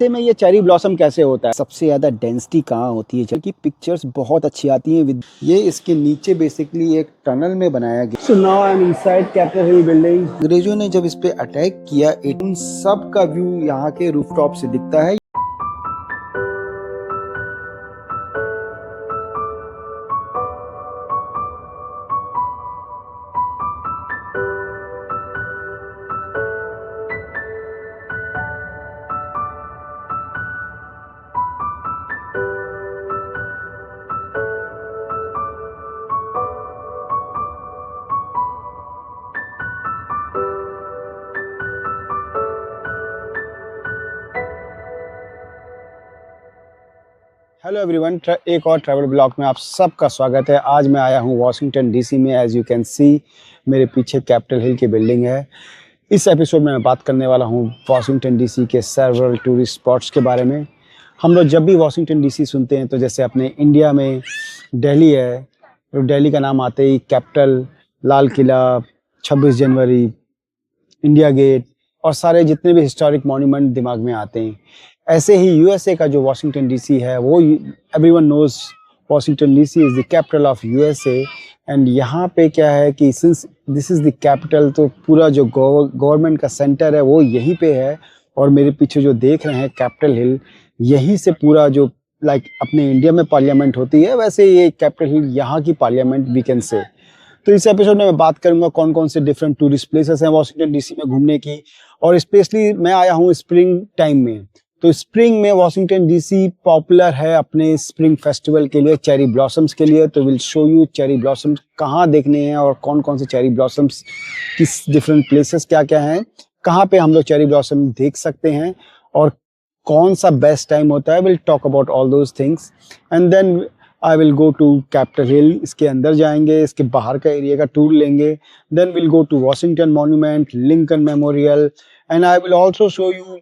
में ये cherry blossom कैसे होता है, सबसे ज़्यादा डेंसिटी कहाँ होती है, जबकि पिक्चर्स बहुत अच्छी आती हैं विद ये इसके नीचे बेसिकली एक टनल में बनाया गया। So now I am inside capital Hill building. अंग्रेजों ने जब इस पे अटैक किया, इन सब का व्यू यहाँ के रूफटॉप से दिखता है। हेलो एवरीवन, एक और ट्रैवल ब्लॉग में आप सबका स्वागत है। आज मैं आया हूँ वाशिंगटन डीसी में। एज यू कैन सी मेरे पीछे कैपिटल हिल की बिल्डिंग है। इस एपिसोड में मैं बात करने वाला हूँ वाशिंगटन डीसी के सेवरल टूरिस्ट स्पॉट्स के बारे में। हम लोग जब भी वाशिंगटन डीसी सुनते हैं तो जैसे अपने इंडिया में दिल्ली है, तो दिल्ली का नाम आते ही कैपिटल, लाल किला, 26 जनवरी, इंडिया गेट और सारे जितने भी हिस्टोरिक मॉन्यूमेंट दिमाग में आते हैं। ऐसे ही यूएसए का जो वाशिंगटन डीसी है, वो everyone knows Washington DC is the capital of USA. And यहाँ पे क्या है कि since this is the capital, तो पूरा जो गवर्नमेंट का सेंटर है वो यहीं पे है। और मेरे पीछे जो देख रहे हैं कैपिटल हिल, यहीं से पूरा जो अपने इंडिया में पार्लियामेंट होती है, वैसे ये कैपिटल हिल यहाँ की पार्लियामेंट वी कैन से। तो इस एपिसोड में मैं बात करूंगा कौन कौन से डिफरेंट टूरिस्ट प्लेसेस हैं वाशिंगटन डीसी में घूमने की। और स्पेशली मैं आया हूँ स्प्रिंग टाइम में, तो स्प्रिंग में वाशिंगटन डीसी पॉपुलर है अपने स्प्रिंग फेस्टिवल के लिए, चेरी ब्लॉसम्स के लिए। तो will show you cherry blossoms कहाँ देखने हैं और कौन कौन से चेरी ब्लॉसम्स, किस डिफरेंट प्लेसेस क्या क्या हैं, कहाँ पे हम लोग चेरी ब्लॉसम देख सकते हैं और कौन सा बेस्ट टाइम होता है। Will talk about all those things and then I will go to Capitol Hill. इसके अंदर जाएंगे, इसके बाहर का एरिया का टूर लेंगे। Then will go to Washington Monument, Lincoln Memorial and I will also show you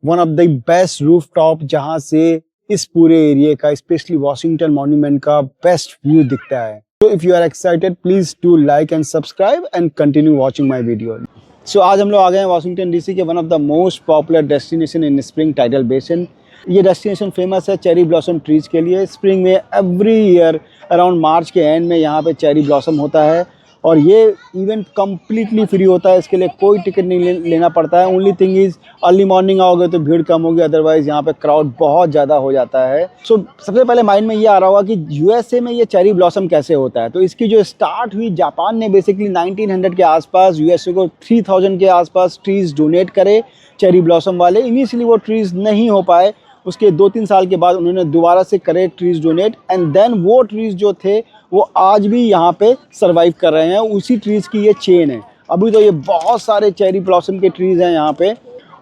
one of the best rooftop, जहां से इस पूरे एरिया का, स्पेशली वॉशिंगटन मॉन्यूमेंट का बेस्ट व्यू दिखता है। तो if you are excited, please do like and subscribe and continue watching my video. So आज हम लोग आ गए हैं वॉशिंगटन डीसी के one of the most popular destination in spring, tidal basin. ये डेस्टिनेशन फेमस है चेरी ब्लॉसम ट्रीज के लिए। स्प्रिंग में एवरी ईयर अराउंड मार्च के एंड में यहाँ पे चेरी ब्लॉसम होता है और ये इवेंट कम्प्लीटली फ्री होता है। इसके लिए कोई टिकट नहीं लेना पड़ता है। Only thing is early morning आओगे तो भीड़ कम होगी, अदरवाइज यहाँ पे क्राउड बहुत ज़्यादा हो जाता है। सो सबसे पहले माइंड में ये आ रहा होगा कि यूएसए में ये चेरी ब्लॉसम कैसे होता है। तो इसकी जो स्टार्ट हुई, जापान ने बेसिकली 1900 के आसपास यूएसए को 3000 के आसपास ट्रीज़ डोनेट करे चेरी ब्लॉसम वाले। इनिशियली वो ट्रीज़ नहीं हो पाए, उसके 2-3 साल के बाद उन्होंने दोबारा से करे ट्रीज़ डोनेट एंड देन वो ट्रीज़ जो थे वो आज भी यहाँ पे सरवाइव कर रहे हैं। उसी ट्रीज़ की ये चेन है। अभी तो ये बहुत सारे चेरी ब्लॉसम के ट्रीज़ हैं यहाँ पे।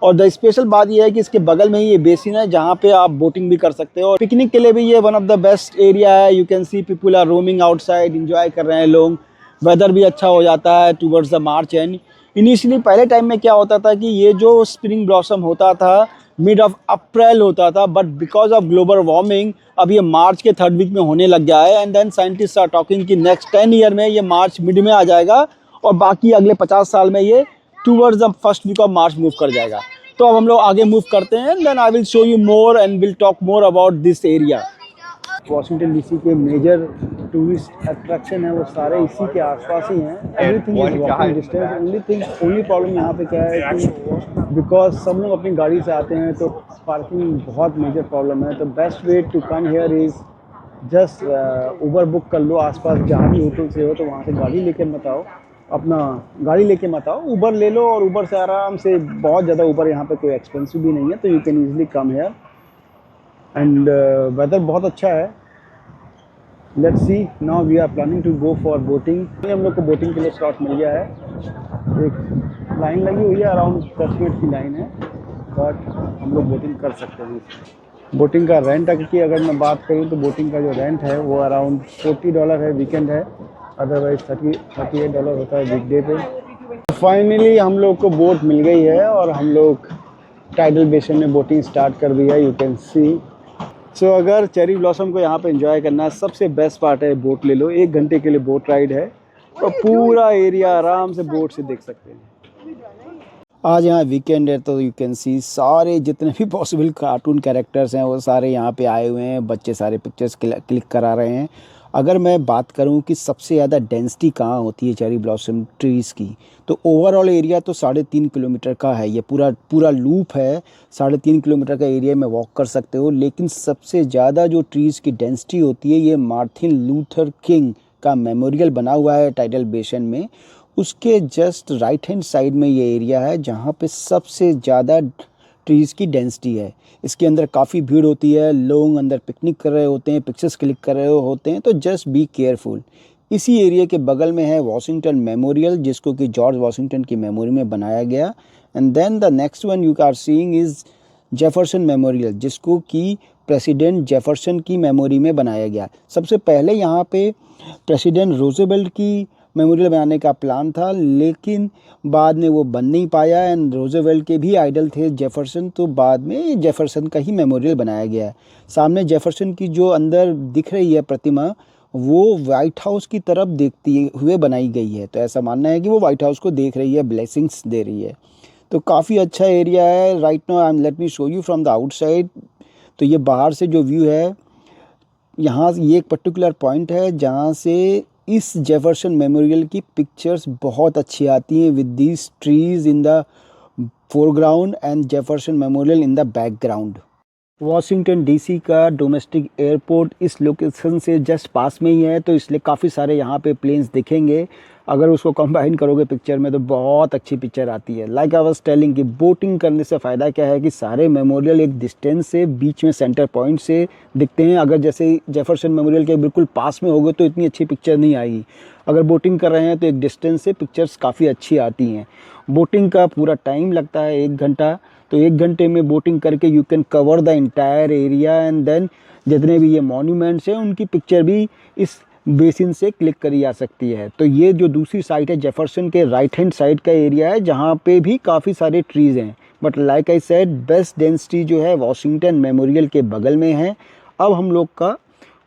और द स्पेशल बात ये है कि इसके बगल में ही ये बेसिन है जहाँ पे आप बोटिंग भी कर सकते हो और पिकनिक के लिए भी ये one of the best area है। You can see people are roaming outside, enjoy कर रहे हैं लोग। वेदर भी अच्छा हो जाता है towards the March and. Initially पहले टाइम में क्या होता था कि ये जो स्प्रिंग ब्लॉसम होता था मिड ऑफ अप्रैल होता था, but because of global warming अब ये मार्च के 3rd वीक में होने लग गया है। And then scientist are talking कि नेक्स्ट 10 ईयर में ये मार्च मिड में आ जाएगा और बाकी अगले 50 साल में ये towards the 1st week of March move कर जाएगा। तो अब हम लोग आगे मूव करते हैं। Then I will show you more and will talk more about this area. Washington DC के मेजर टूरिस्ट अट्रैक्शन है वो सारे इसी के आसपास ही हैं। Everything is walking distance. Only problem यहाँ पे क्या है कि बिकॉज सब लोग अपनी गाड़ी से आते हैं तो पार्किंग बहुत मेजर प्रॉब्लम है। तो best way to come here is just Uber book कर लो। आसपास जहाँ भी होटल से हो तो वहाँ से गाड़ी लेके मत आओ, अपना गाड़ी लेके मत आओ, उबर ले लो और उबर से आराम से, बहुत ज़्यादा उबर यहाँ पे कोई एक्सपेंसिव भी नहीं है, तो you can easily come here. And weather बहुत अच्छा है। Let's see, now we are planning to go for boating. हम लोग को बोटिंग के लिए स्लॉट मिल गया है। एक लाइन लगी हुई है, अराउंड 10 मिनट की लाइन है, बट हम लोग बोटिंग कर सकते हैं। बोटिंग का रेंट की अगर मैं बात करूँ तो बोटिंग का जो रेंट है वो अराउंड $40 है, वीकेंड है, अदरवाइज $38 होता है वीकडे पे। फाइनली हम लोग को बोट मिल गई है और हम लोग टाइडल बेसिन में बोटिंग स्टार्ट कर दी है। यू कैन सी। सो अगर चेरी ब्लॉसम को यहाँ पे एंजॉय करना है, सबसे बेस्ट पार्ट है बोट ले लो। 1 घंटे के लिए बोट राइड है और पूरा एरिया आराम से बोट से देख सकते हैं। आज यहाँ वीकेंड है तो यू कैन सी सारे जितने भी पॉसिबल कार्टून कैरेक्टर्स हैं वो सारे यहाँ पे आए हुए हैं। बच्चे सारे पिक्चर्स क्लिक करा रहे हैं। अगर मैं बात करूँ कि सबसे ज़्यादा डेंसिटी कहाँ होती है चेरी ब्लॉसम ट्रीज़ की, तो ओवरऑल एरिया तो 3.5 किलोमीटर का है। ये पूरा पूरा लूप है, 3.5 किलोमीटर का एरिया में वॉक कर सकते हो। लेकिन सबसे ज़्यादा जो ट्रीज़ की डेंसिटी होती है ये मार्टिन लूथर किंग का मेमोरियल बना हुआ है टाइडल बेसिन में। उसके जस्ट राइट हैंड साइड में ये एरिया है जहाँ पे सबसे ज़्यादा ट्रीज़ की डेंसिटी है। इसके अंदर काफ़ी भीड़ होती है, लोग अंदर पिकनिक कर रहे होते हैं, पिक्चर्स क्लिक कर रहे होते हैं, तो जस्ट बी केयरफुल। इसी एरिया के बगल में है वॉशिंगटन मेमोरियल, जिसको कि जॉर्ज वॉशिंगटन की मेमोरी में बनाया गया। And then the next one you are seeing is Jefferson Memorial, जिसको कि प्रेसिडेंट जेफरसन की मेमोरी में बनाया गया। सबसे पहले यहाँ पे प्रेसिडेंट रोजवेल्ट की मेमोरियल बनाने का प्लान था, लेकिन बाद में वो बन नहीं पाया। एंड रोजवेल्ट के भी आइडल थे जेफरसन, तो बाद में जेफरसन का ही मेमोरियल बनाया गया है। सामने जेफरसन की जो अंदर दिख रही है प्रतिमा, वो वाइट हाउस की तरफ देखती हुए बनाई गई है। तो ऐसा मानना है कि वो वाइट हाउस को देख रही है, ब्लेसिंग्स दे रही है। तो काफ़ी अच्छा एरिया है। Right now I am let me show you from the outside. तो ये बाहर से जो व्यू है, यहाँ ये एक पर्टिकुलर पॉइंट है जहाँ से इस जेफरसन मेमोरियल की पिक्चर्स बहुत अच्छी आती हैं, with these trees in the foreground and Jefferson memorial in the background. Washington DC का डोमेस्टिक एयरपोर्ट इस लोकेशन से जस्ट पास में ही है, तो इसलिए काफ़ी सारे यहाँ पे प्लेन्स दिखेंगे। अगर उसको कंबाइन करोगे पिक्चर में तो बहुत अच्छी पिक्चर आती है। लाइक आई वाज टेलिंग कि बोटिंग करने से फ़ायदा क्या है कि सारे मेमोरियल एक डिस्टेंस से बीच में सेंटर पॉइंट से दिखते हैं। अगर जैसे जेफरसन मेमोरियल के बिल्कुल पास में होगे तो इतनी अच्छी पिक्चर नहीं आएगी। अगर बोटिंग कर रहे हैं तो एक डिस्टेंस से पिक्चर्स काफ़ी अच्छी आती हैं। बोटिंग का पूरा टाइम लगता है 1 घंटा, तो 1 घंटे में बोटिंग करके you can cover the entire area. And then जितने भी ये मॉन्यूमेंट्स हैं उनकी पिक्चर भी इस बेसिन से क्लिक करी जा सकती है। तो ये जो दूसरी साइड है जेफरसन के राइट हैंड साइड का एरिया है, जहाँ पे भी काफ़ी सारे ट्रीज़ हैं। But like I said, best density जो है वॉशिंगटन मेमोरियल के बगल में है। अब हम लोग का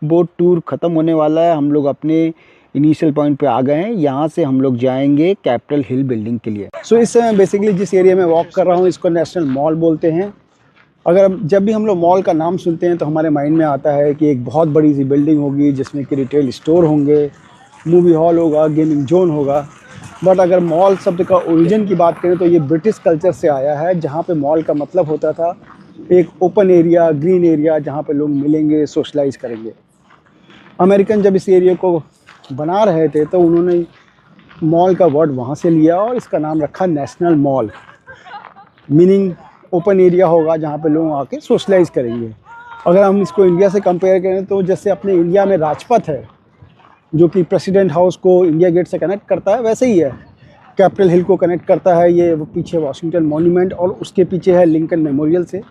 बोट टूर ख़त्म होने वाला है। हम लोग अपने इनिशियल पॉइंट पे आ गए हैं। यहाँ से हम लोग जाएंगे कैपिटल हिल बिल्डिंग के लिए। सो इस समय बेसिकली जिस एरिया में वॉक कर रहा हूँ इसको नेशनल मॉल बोलते हैं। अगर जब भी हम लोग मॉल का नाम सुनते हैं तो हमारे माइंड में आता है कि एक बहुत बड़ी सी बिल्डिंग होगी जिसमें कि रिटेल स्टोर होंगे, मूवी हॉल होगा, गेमिंग जोन होगा। बट अगर मॉल शब्द का ओरिजिन की बात करें तो ये ब्रिटिश कल्चर से आया है, जहाँ पे मॉल का मतलब होता था एक ओपन एरिया, ग्रीन एरिया, जहाँ पे लोग मिलेंगे, सोशलाइज करेंगे। अमेरिकन जब इस एरिया को बना रहे थे तो उन्होंने मॉल का वर्ड वहाँ से लिया और इसका नाम रखा national mall, meaning open area होगा जहाँ पे लोग आके सोशलाइज करेंगे। अगर हम इसको इंडिया से कंपेयर करें तो जैसे अपने इंडिया में राजपथ है जो कि प्रेसिडेंट हाउस को इंडिया गेट से कनेक्ट करता है, वैसे ही है कैपिटल हिल को कनेक्ट करता है ये पीछे वॉशिंगटन मॉन्यूमेंट और उसके पीछे है लिंकन मेमोरियल से।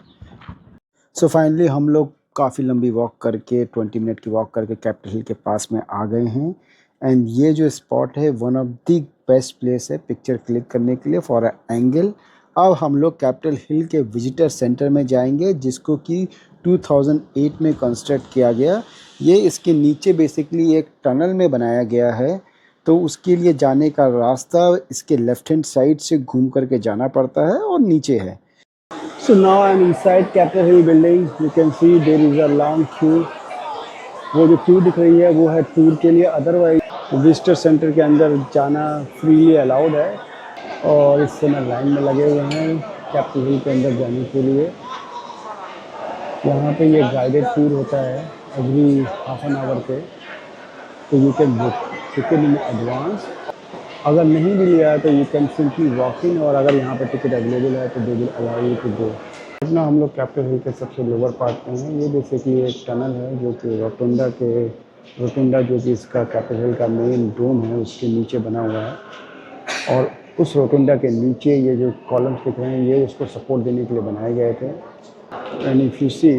सो फाइनली हम लोग काफ़ी लंबी वॉक करके 20 मिनट की वॉक करके कैपिटल हिल के पास में आ गए हैं। एंड ये जो स्पॉट है one of the best place है पिक्चर क्लिक करने के लिए फॉर अ एंगल। अब हम लोग कैपिटल हिल के विजिटर सेंटर में जाएंगे, जिसको कि 2008 में कंस्ट्रक्ट किया गया। ये इसके नीचे बेसिकली एक टनल में बनाया गया है, तो उसके लिए जाने का रास्ता इसके लेफ्ट हैंड साइड से घूम करके जाना पड़ता है और नीचे है। So now I'm inside Capitol Hill building. You can see there is a long queue. वो जो क्यू दिख रही है वो है टूर के लिए, अदरवाइज विजिटर सेंटर के अंदर जाना फ्रीली अलाउड है। और इस समय लाइन में लगे हुए हैं कैपिटल हिल के अंदर जाने के लिए। यहाँ पे ये गाइडेड टूर होता है एवरी हाफ एन आवर पे, तो you can book ticket in advance. अगर नहीं भी लिया है तो you can simply walk in, और अगर यहाँ पर टिकट अवेलेबल है तो they will allow you to go. इतना हम लोग कैपिटल हिल के सबसे लोअर पार्ट में हैं। ये बेसिकली एक टनल है जो कि रोटुंडा जो कि इसका कैपिटल हिल का मेन डोम है उसके नीचे बना हुआ है। और उस रोटुंडा के नीचे ये जो कॉलम्स दिख रहे हैं ये उसको सपोर्ट देने के लिए बनाए गए थे। एंड इफ यू सी,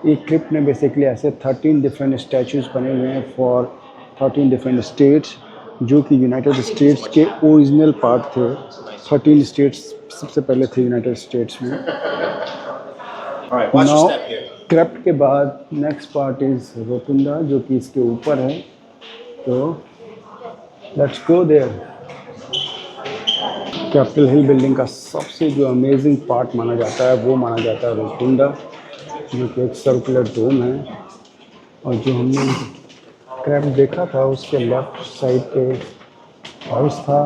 एक क्लिप में बेसिकली ऐसे 13 डिफरेंट स्टैचूज़ बने हुए हैं फॉर 13 डिफरेंट स्टेट्स, जो कि यूनाइटेड स्टेट्स के ओरिजिनल पार्ट थे। 13 स्टेट्स सबसे पहले थे यूनाइटेड स्टेट्स में। नाउ क्रेप्ट के बाद नेक्स्ट पार्ट इज़ रोटुंडा जो कि इसके ऊपर है, तो let's go there. Capitol Hill building का सबसे जो अमेजिंग पार्ट माना जाता है वो माना जाता है रोटुंडा, जो कि एक सर्कुलर डोम है। और जो हमने क्रैप देखा था उसके लेफ्ट साइड पे हाउस था,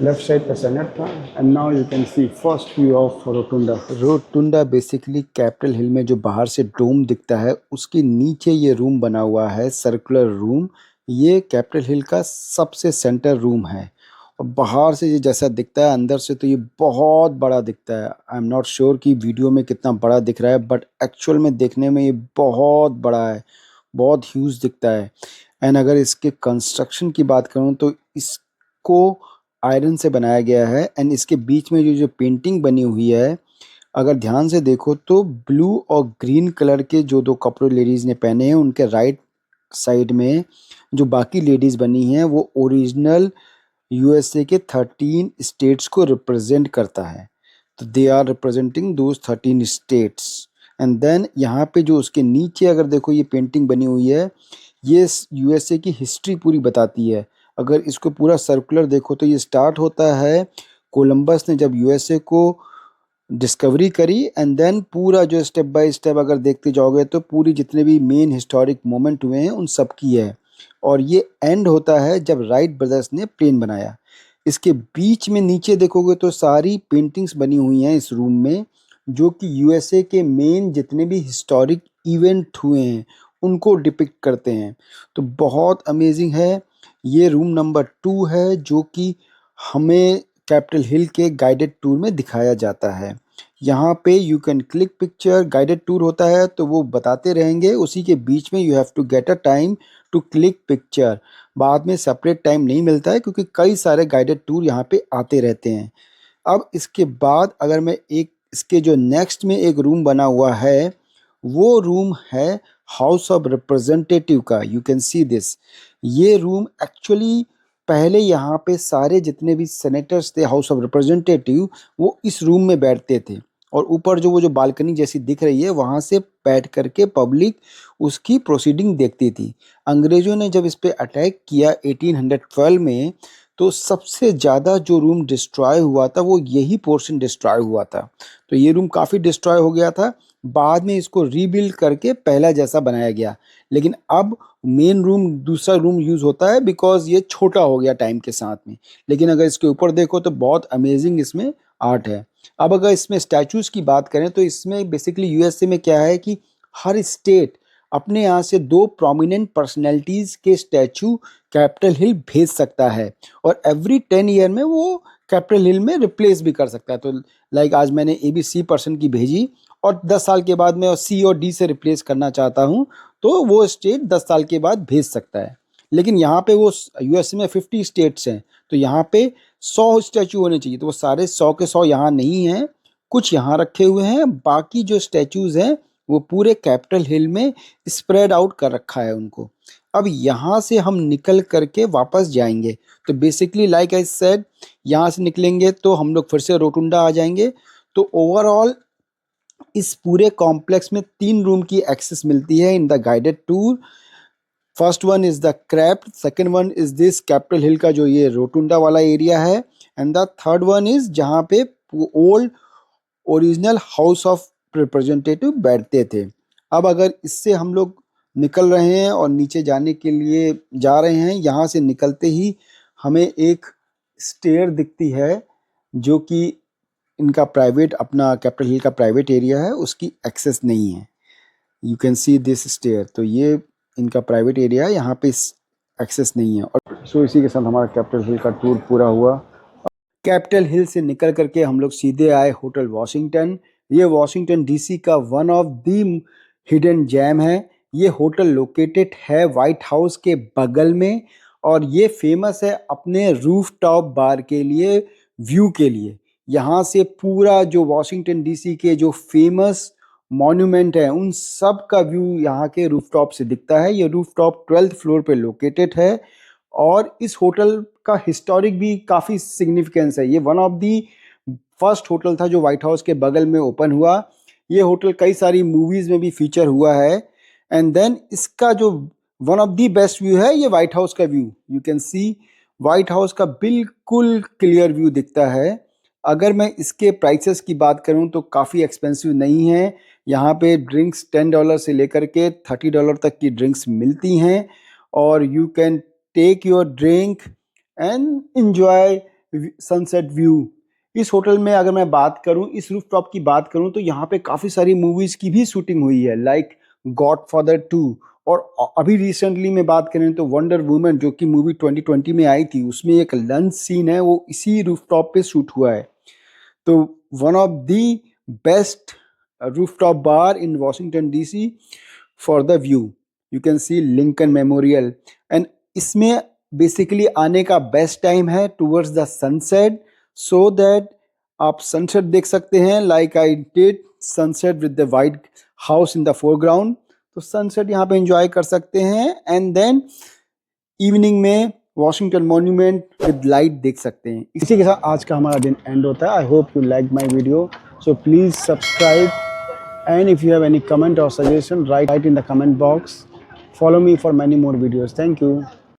लेफ्ट साइड पे सेनेट था। And now you can C first view of rotunda. Rotunda basically Capitol Hill में जो बाहर से डोम दिखता है उसके नीचे ये रूम बना हुआ है, सर्कुलर रूम। ये कैपिटल हिल का सबसे सेंटर रूम है और बाहर से ये जैसा दिखता है अंदर से तो ये बहुत बड़ा दिखता है। आई एम नॉट श्योर कि वीडियो में कितना बड़ा दिख रहा है, बट एक्चुअल में देखने में ये बहुत बड़ा है, बहुत ह्यूज दिखता है। एंड अगर इसके कंस्ट्रक्शन की बात करूँ तो इसको आयरन से बनाया गया है। एंड इसके बीच में जो जो पेंटिंग बनी हुई है, अगर ध्यान से देखो तो ब्लू और ग्रीन कलर के जो दो कपड़े लेडीज ने पहने हैं उनके राइट साइड में जो बाकी लेडीज बनी हैं वो ओरिजिनल यूएसए के 13 स्टेट्स को रिप्रेजेंट करता है। तो they are representing those 13 states. And then यहाँ पे जो उसके नीचे अगर देखो ये पेंटिंग बनी हुई है, ये यूएसए की हिस्ट्री पूरी बताती है। अगर इसको पूरा सर्कुलर देखो तो ये स्टार्ट होता है कोलंबस ने जब यूएसए को डिस्कवरी करी। एंड देन पूरा जो स्टेप बाय स्टेप अगर देखते जाओगे तो पूरी जितने भी मेन हिस्टोरिक मोमेंट हुए हैं उन सब की है। और ये एंड होता है जब राइट ब्रदर्स ने प्लेन बनाया। इसके बीच में नीचे देखोगे तो सारी पेंटिंग्स बनी हुई हैं इस रूम में, जो कि यूएसए के मेन जितने भी हिस्टोरिक इवेंट हुए हैं उनको डिपिक्ट करते हैं। तो बहुत अमेजिंग है। ये रूम नंबर 2 है जो कि हमें कैपिटल हिल के गाइडेड टूर में दिखाया जाता है। यहाँ पे you can click picture, guided tour होता है तो वो बताते रहेंगे, उसी के बीच में you have to get a time to click picture. बाद में सेपरेट टाइम नहीं मिलता है क्योंकि कई सारे गाइडेड टूर यहाँ पे आते रहते हैं। अब इसके बाद अगर मैं एक इसके जो नेक्स्ट में एक रूम बना हुआ है वो रूम है हाउस ऑफ रिप्रेजेंटेटिव का। You can see this. ये रूम एक्चुअली पहले यहाँ पे सारे जितने भी सेनेटर्स थे हाउस ऑफ रिप्रेजेंटेटिव वो इस रूम में बैठते थे और ऊपर जो वो जो बालकनी जैसी दिख रही है वहाँ से बैठ करके पब्लिक उसकी प्रोसीडिंग देखती थी। अंग्रेजों ने जब इस पे अटैक किया 1812 में तो सबसे ज़्यादा जो रूम डिस्ट्रॉय हुआ था वो यही पोर्शन डिस्ट्रॉय हुआ था। तो ये रूम काफ़ी डिस्ट्रॉय हो गया था, बाद में इसको रीबिल्ड करके पहला जैसा बनाया गया। लेकिन अब मेन रूम दूसरा रूम यूज़ होता है बिकॉज ये छोटा हो गया टाइम के साथ में। लेकिन अगर इसके ऊपर देखो तो बहुत अमेजिंग इसमें आर्ट है। अब अगर इसमें स्टैचूज़ की बात करें तो इसमें बेसिकली यूएसए में क्या है कि हर स्टेट अपने यहाँ से 2 प्रोमिनेंट पर्सनैलिटीज़ के स्टैचू कैपिटल हिल भेज सकता है और एवरी 10 ईयर में वो कैपिटल हिल में रिप्लेस भी कर सकता है। तो लाइक आज मैंने ABC पर्सन की भेजी और 10 साल के बाद मैं C और D से रिप्लेस करना चाहता हूँ तो वो स्टेट 10 साल के बाद भेज सकता है। लेकिन यहाँ पे वो यूएसए में 50 स्टेट्स हैं तो यहाँ पे 100 स्टैचू होने चाहिए, तो वो सारे 100 के 100 यहाँ नहीं हैं, कुछ यहाँ रखे हुए हैं। बाकी जो स्टैचूज़ हैं वो पूरे कैपिटल हिल में स्प्रेड आउट कर रखा है उनको। अब यहाँ से हम निकल करके वापस जाएंगे तो बेसिकली लाइक आई सेड यहाँ से निकलेंगे तो हम लोग फिर से रोटुंडा आ जाएंगे। तो ओवरऑल इस पूरे कॉम्प्लेक्स में 3 रूम की एक्सेस मिलती है in the guided tour. First one is the crept, second one is this Capitol Hill का जो ये रोटुंडा वाला एरिया है, and the third one is जहाँ पे old original house of representative बैठते थे। अब अगर इससे हम लोग निकल रहे हैं और नीचे जाने के लिए जा रहे हैं, यहाँ से निकलते ही हमें एक स्टेयर दिखती है जो कि इनका प्राइवेट अपना कैपिटल हिल का प्राइवेट एरिया है, उसकी एक्सेस नहीं है। You can see this stair, तो ये इनका प्राइवेट एरिया है, यहाँ पे एक्सेस नहीं है। और सो इसी के साथ हमारा कैपिटल हिल का टूर पूरा हुआ। कैपिटल हिल से निकल करके हम लोग सीधे आए होटल वॉशिंगटन। ये वॉशिंगटन डीसी का one of the hidden gem है। ये होटल लोकेटेड है वाइट हाउस के बगल में और ये फेमस है अपने रूफ टॉप बार के लिए, व्यू के लिए। यहाँ से पूरा जो वॉशिंगटन डीसी के जो फेमस मॉन्यूमेंट है उन सब का व्यू यहाँ के रूफटॉप से दिखता है। ये रूफटॉप 12th फ्लोर पे लोकेटेड है और इस होटल का हिस्टोरिक भी काफ़ी सिग्निफिकेंस है। ये one of the first hotel था जो व्हाइट हाउस के बगल में ओपन हुआ। ये होटल कई सारी मूवीज़ में भी फीचर हुआ है। एंड देन इसका जो one of the best view है ये व्हाइट हाउस का view. You can C white house का बिल्कुल क्लियर व्यू दिखता है। अगर मैं इसके प्राइसेस की बात करूं तो काफ़ी एक्सपेंसिव नहीं है। यहाँ पे ड्रिंक्स $10 से लेकर के $30 तक की ड्रिंक्स मिलती हैं और you can take your drink and enjoy sunset view. इस होटल में अगर मैं बात करूं, इस रूफटॉप की बात करूं, तो यहाँ पे काफ़ी सारी मूवीज़ की भी शूटिंग हुई है, लाइक गॉडफादर 2। और अभी रिसेंटली में बात करें तो वंडर वुमन, जो कि मूवी 2020 में आई थी, उसमें एक लंच सीन है, वो इसी रूफटॉप पे शूट हुआ है। तो one of the best rooftop bar in Washington DC for the view. You can C Lincoln Memorial. And इसमें बेसिकली आने का बेस्ट टाइम है towards the sunset, so that आप सनसेट देख सकते हैं, like I did sunset with the white house in the foreground. तो sunset यहाँ पे एंजॉय कर सकते हैं एंड देन इवनिंग में वॉशिंगटन मॉन्यूमेंट विद लाइट देख सकते हैं। इसी के साथ आज का हमारा दिन एंड होता है। I hope you like my video, so please subscribe and if you have any comment or suggestion, write in the comment box. Follow me for many more videos. Thank you.